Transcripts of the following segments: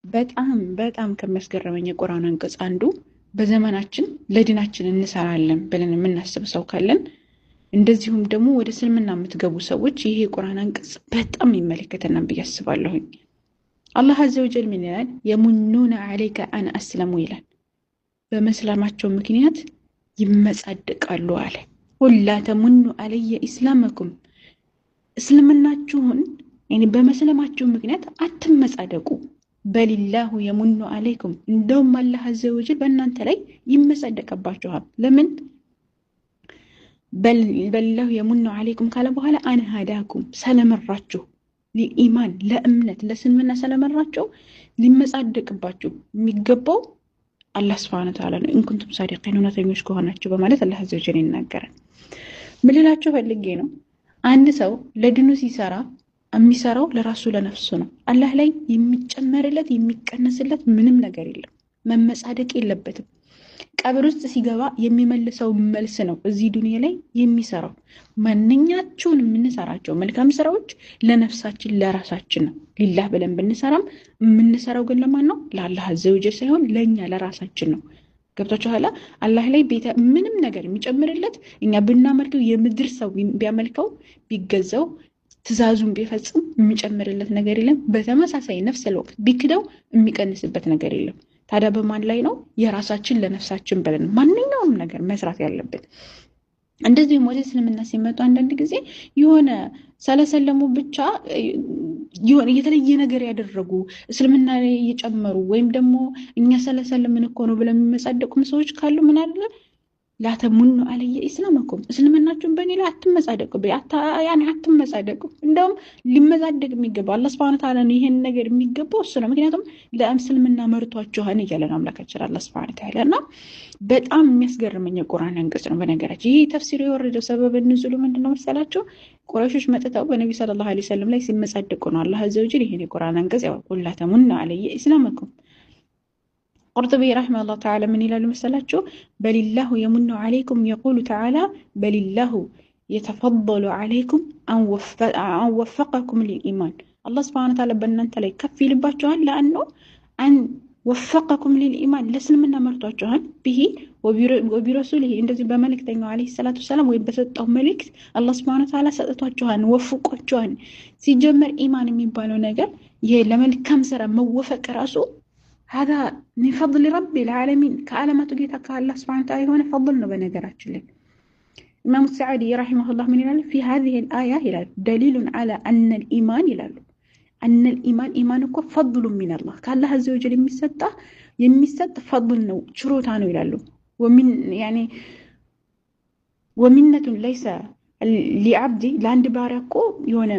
በጣም ከሚያስገርመኝ የቁርአን አንቀጽ አንዱ በዘመናችን ለዲናችን እንሰራለን ብለን የምናስብ ሰው ካለን እንደዚሁም ደግሞ ወደ እስልምና የምትገቡ ሰዎች ይሄ የቁርአን አንቀጽ በጣም ይመለከተናል ብዬ አስባለሁኝ። አላህ አዘ ወጀል ምን ይላል? የሙኑነ ዐለይከ አን አስለሙ ይላል። በመስላማቸው ምክንያት ይመጻደቃሉ አለ። ቁል ላ ተሙኑ ዐለየ ኢስላመኩም፣ እስልምናችሁን በመስለማችሁ ምክንያት አትመጻደቁ። በሊላሁ የሙኑ ዐለይኩም፣ እንደውም አላህ አዘ ወጀል በእናንተ ላይ ይመጻደቅባችኋል። ለምን? በሊላሁ የሙኑ ዐለይኩም ካለ በኋላ አን ሀዳኩም፣ ስለመራችሁ ሊኢማን፣ ለእምነት ለእስልምና ስለመራችሁ ሊመጻደቅባችሁ የሚገባው አላህ ሱብሓነሁ ወተዓላ ነው። ኢንኩንቱም ሳዲቂን፣ እውነተኞች ከሆናችሁ በማለት አላህ አዘ ወጀል ይናገራል። ምን ልላችሁ ፈልጌ ነው፣ አንድ ሰው ለድኑ ሲሰራ የሚሰራው ለራሱ ለነፍሱ ነው። አላህ ላይ የሚጨመርለት የሚቀነስለት ምንም ነገር የለም። መመጻደቅ የለበትም። ቀብር ውስጥ ሲገባ የሚመልሰው መልስ ነው እዚህ ዱንያ ላይ የሚሰራው። ማንኛቸውን የምንሰራቸው መልካም ስራዎች ለነፍሳችን ለራሳችን ነው። ሊላህ ብለን ብንሰራም የምንሰራው ግን ለማን ነው? ለአላህ አዘወጀል ሳይሆን ለእኛ ለራሳችን ነው። ገብቷችኋል? አላህ ላይ ምንም ነገር የሚጨምርለት እኛ ብናመልከው የምድር ሰው ቢያመልከው ቢገዛው ትእዛዙን ቢፈጽም የሚጨምርለት ነገር የለም። በተመሳሳይ ነፍስ ለወቅት ቢክደው የሚቀንስበት ነገር የለም። ታዲያ በማን ላይ ነው? የራሳችን ለነፍሳችን ብለን ማንኛውም ነገር መስራት ያለብን። እንደዚህም ወደ እስልምና ሲመጡ አንዳንድ ጊዜ የሆነ ስለሰለሙ ብቻ የሆነ የተለየ ነገር ያደረጉ እስልምና ላይ እየጨመሩ ወይም ደግሞ እኛ ስለሰለምን እኮ ነው ብለን የሚመጻደቁም ሰዎች ካሉ ምን አለ? ላተሙኑ ዐለየ ኢስላመኩም፣ እስልምናችሁን በእኔ ላይ አትመጻደቁ፣ አትመጻደቁ። እንደውም ሊመጻደቅ የሚገባው አላህ ሱብሓነሁ ወተዓላ ነው። ይሄን ነገር የሚገባው እሱ ነው። ምክንያቱም ለእስልምና መርቷችኋን እያለ ነው አምላካችን አላህ ሱብሓነሁ ወተዓላ። እና በጣም የሚያስገርመኝ የቁርአን አንቀጽ ነው። በነገራችን ይሄ ተፍሲሩ የወረደው ሰበብ ንዙሉ ምንድነው መሰላችሁ? ቁረይሾች መጥተው በነብዩ ሰለላሁ ዐለይሂ ወሰለም ላይ ሲመጻደቁ ነው አላህ አዘወጀል ይሄን የቁርአን አንቀጽ ያው ቁል ላተሙኑ ዐለየ ኢስላመኩም። ቁርጡቢ ረሒመሁላህ ተዓላ ምን ይላሉ መሰላችሁ? በሊላሁ የሙኑ ዐለይኩም የቁሉ ተዓላ በሊላሁ የተፈضሉ ዐለይኩም አን ወፈቀኩም ሊልኢማን። አላህ ሱብሓነሁ ወተዓላ በእናንተ ላይ ከፍ ይልባችኋል። ለአንዱ አን ወፈቀኩም ሊልኢማን፣ ለእስልምና መርቷችኋል። ብሂ ወቢረሱሊሂ፣ እንደዚህ በመልእክተኛው ዐለይሂ ሰላቱ ወሰላም ወይም በሰጠው መልእክት አላህ ሱብሓነሁ ወተዓላ ሰጥቷችኋል፣ ወፍቋችኋል። ሲጀመር ኢማን የሚባለው ነገር ይሄ ለመልካም ስራ መወፈቅ ራሱ هذا من فضل رب العالمين كعلامات جيتا كالله سبحانه وتعالى هنا فضلنا بنجراتش لك. إمام السعدي رحمه الله من يقول في هذه الآية يقول دليل على أن الإيمان يقول أن الإيمان إيمانك فضل من الله كالله عز وجل يمسد فضلنا شروطانه يقول ومن يعني ومنة ليس ሊዓብዲ ለአንድ ባሪያ እኮ የሆነ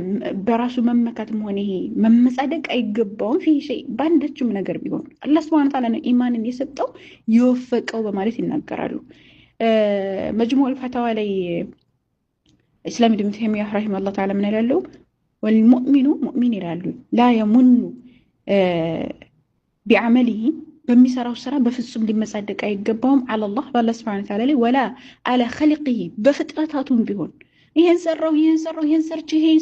በራሱ መመካት መሆን ይሄ መመጻደቅ አይገባውም። ፊ ሸይ ባንዳችም ነገር ቢሆን አላህ ሱብሓነሁ ወተዓላ ነው ኢማንን የሰጠው የወፈቀው በማለት ይናገራሉ። መጅሙዕ ፈተዋ ላይ እስላም ኢብኑ ተይሚያ ረሂመሁላህ ተዓላ ምን ይላሉ? ወልሙእሚኑ ሙእሚን ይላሉ ላ የሙኑ ቢዐመሊሂ፣ በሚሰራው ስራ በፍጹም ሊመጻደቅ አይገባውም። አላህ በአላህ ሱብሓነሁ ወተዓላ ላይ ወላ አላ ኸልቂሂ፣ በፍጥረታቱም ቢሆን ይሄን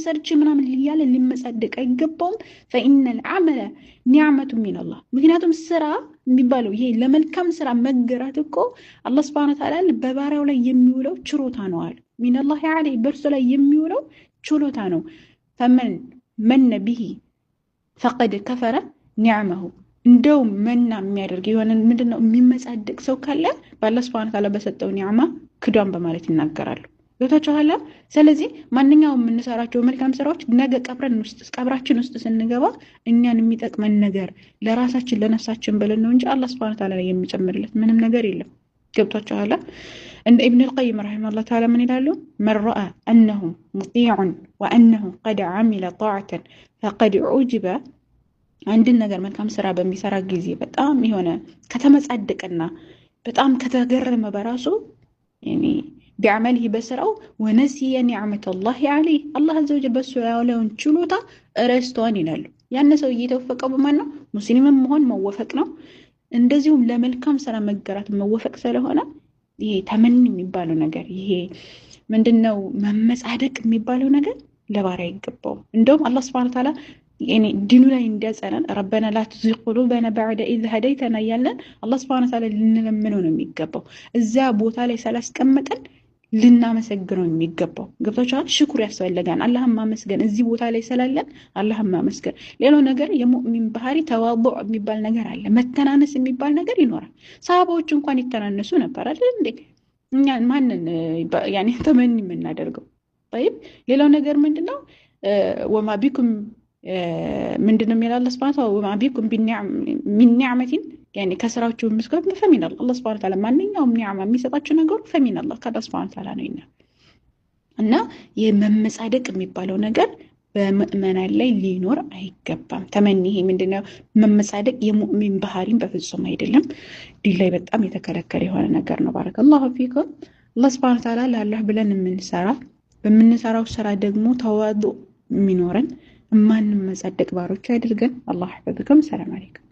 ሰርች ምናምን እያለ ሊመጻደቅ አይገባውም። ፈኢነል ዐመለ ኒዕመቱ ሚነላህ፣ ምክንያቱም ስራ የሚባለው ይሄ ለመልካም ስራ መገራት እኮ አላህ ሱብሓነሁ ወተዓላ በባሪያው ላይ የሚውለው ችሮታ ነው አለ። ሚነላህ ዐለይሂ፣ በእርሱ ላይ የሚውለው ችሎታ ነው። ፈመን መነ ቢሂ ፈቀድ ከፈረ ኒዕመሁ፣ እንደው መና የሚያደርግ የሆነ ምንድነው የሚመጻደቅ ሰው ካለ በአላህ ሱብሓነሁ ወተዓላ በሰጠው ኒዕማ ክዷን በማለት ይናገራሉ። ገብታችኋል? ስለዚህ ማንኛውም የምንሰራቸው መልካም ስራዎች ነገ ቀብራችን ውስጥ ስንገባ እኛን የሚጠቅመን ነገር ለራሳችን ለነፍሳችን ብለን ነው እንጂ አላህ ሱብሓነሁ ወተዓላ ላይ የሚጨምርለት ምንም ነገር የለም። ገብታችኋል? እንደ ኢብኑል ቀይም ረሂመሁላህ ተዓላ ምን ይላሉ? መን ረአ አነሁ ሙጢዑን ወአነሁ ቀድ ዐሚለ ጣዓተን ፈቀድ ዑጅበ፣ አንድን ነገር መልካም ስራ በሚሰራ ጊዜ በጣም የሆነ ከተመጻደቀና በጣም ከተገረመ በራሱ ያኒ ቢዐመሊሂ በስራው ወነሲየ ኒዕመተላሂ ዐለይሂ፣ አላህ አዘወጀል በሱ ያለውን ችሎታ ረስቷን ይላሉ። ያን ሰው እየተወፈቀው በማን ነው? ሙስሊምም መሆን መወፈቅ ነው። እንደዚሁም ለመልካም ስራ መገራት መወፈቅ ስለሆነ ይሄ ተመን የሚባለው ነገር ይሄ ምንድነው መመጻደቅ የሚባለው ነገር ለባሪያ አይገባውም። እንደውም አላህ ሱብሓነሁ ወተዓላ يعني دينو لا يندسنا ربنا لا تزغ قلوبنا بعد إذ هديتنا يالن الله سبحانه وتعالى لنلمنه ነው የሚገባው እዛ ቦታ ላይ ስላስቀመጠን ልናመሰግነው የሚገባው ገብታችኋል ሽኩር ያስፈልጋል አላህን ማመስገን እዚህ ቦታ ላይ ስላለን አላህን ማመስገን ሌላው ነገር የሙእሚን ባህሪ ተዋضع የሚባል ነገር አለ መተናነስ የሚባል ነገር ይኖራል ሰሃባዎች እንኳን ይተናነሱ ነበር አይደል እንዴ እኛ ማንን يعني ተመን የምናደርገው طيب ሌላው ነገር ምንድነው وما بكم ምንድነው የሚለው አላህ Subhanahu Wa Ta'ala وما بكم من نعمة يعني ከስራችሁ መስከረም فمن الله سبحانه وتعالى ማንኛውም ኒዕማ የሚሰጣችሁ ነገር فمن الله ከአላህ Subhanahu Wa Ta'ala ነው እና የመመጻደቅ የሚባለው ነገር በሙእመናን ላይ ሊኖር አይገባም ተመኒ ይሄ ምንድነው መመጻደቅ የሙእሚን ባህሪን በፍጹም አይደለም ዲን ላይ በጣም የተከለከለ የሆነ ነገር ነው ባረከላሁ ፊኩም አላህ Subhanahu Wa Ta'ala ለአላህ ብለን በምንሰራው ስራ ደግሞ ተዋዱ የሚኖረን ማንም መጻደቅ ባሮች አይደርገን አላህ ይحفظكم ሰላም አለይኩም